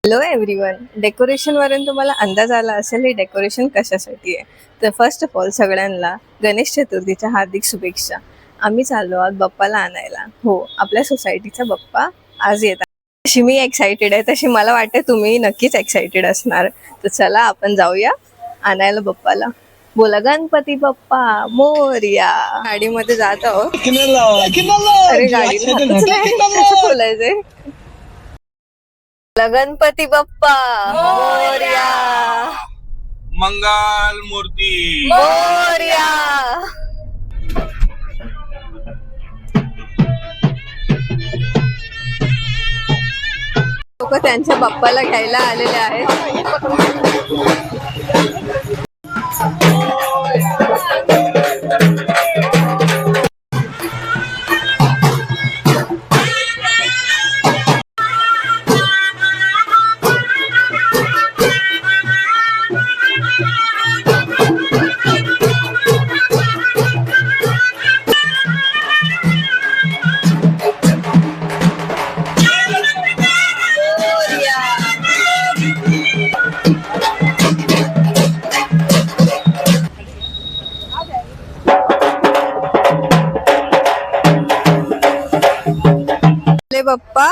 Hello everyone. Decoration वरून तुम्हाला अंदाज आला असेल हे डेकोरेशन कशासाठी आहे. तर फर्स्ट ऑफ ऑल सगळ्यांना गणेश चतुर्थीच्या हार्दिक शुभेच्छा. आम्ही चाललो आहोत बाप्पाला आणायला. हो, आपल्या सोसायटीचा बाप्पा आज येत आहे. तशी मी एक्साइटेड आहे, तशी मला वाटते तुम्ही नक्कीच एक्साइटेड असणार. तर चला आपण जाऊया आणायला बाप्पाला. बोला गणपती बाप्पा मोरया. गाडीमध्ये जात आहोत. अरे गाडीला हातच नाही. कसं बोलायचंय. गणपती बाप्पा मोरया. मंगल मूर्ती मोरया. लोक त्यांच्या बाप्पाला घ्यायला आलेले आहेत. बाप्पा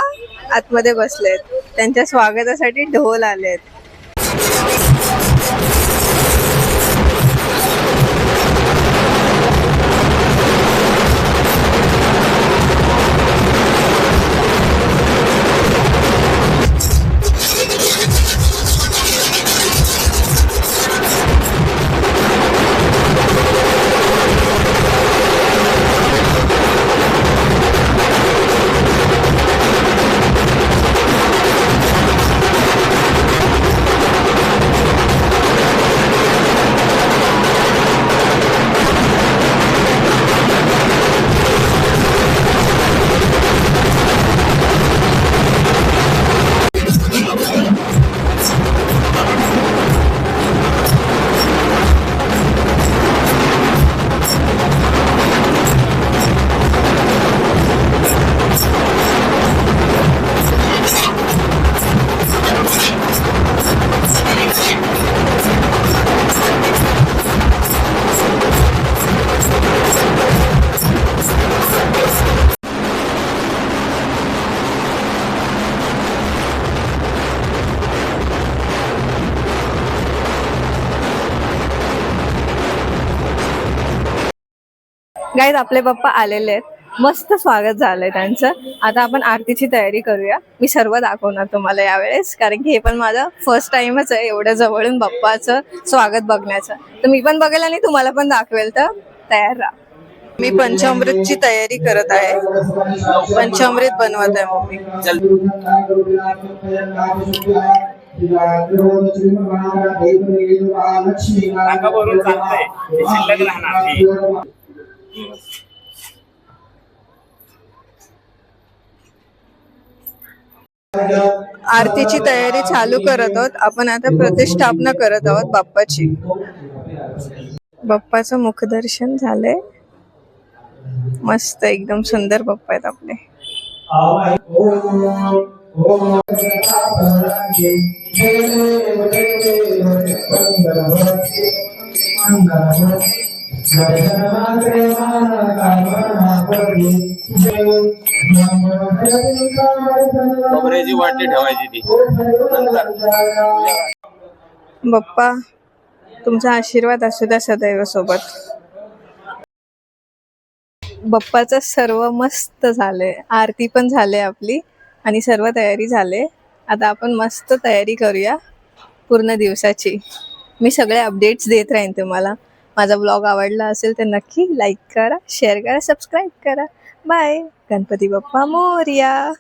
आतमध्ये बसलेत. त्यांच्या स्वागतासाठी ढोल आलेत. गाईज आपले बाप्पा आलेले आहेत. मस्त स्वागत झालंय त्यांचं. आता आपण आरतीची तयारी करूया. मी सर्व दाखवणार तुम्हाला यावेळेस, कारण की हे पण माझं फर्स्ट टाइमच आहे एवढ्या जवळून बाप्पाचं स्वागत बघण्याचं. तर मी पण बघेल आणि तुम्हाला पण दाखवेल, तर तयार राहा. मी पंचामृतची तयारी करत आहे. पंचामृत बनवत आहे मम्मी. आरतीची तयारी चालू करत आहोत आपण. आता प्रतिष्ठापना करत आहोत बाप्पाची. बाप्पाचं मुखदर्शन झालंय. मस्त एकदम सुंदर बाप्पा आहेत आपले. खोबऱ्याची वाटी ठेवायची ती. बाप्पा तुमचा आशीर्वाद असू द्या सदैव सोबत. बाप्पाचं सर्व मस्त झालंय. आरती पण झाले आपली आणि सर्व तयारी झाले. आता आपण मस्त तयारी करूया पूर्ण दिवसाची. मी सगळे अपडेट्स देत राहीन तुम्हाला. माझा ब्लॉग आवडला असेल तर नक्की लाईक करा, शेअर करा, सबस्क्राईब करा. बाय. गणपती बाप्पा मोरया.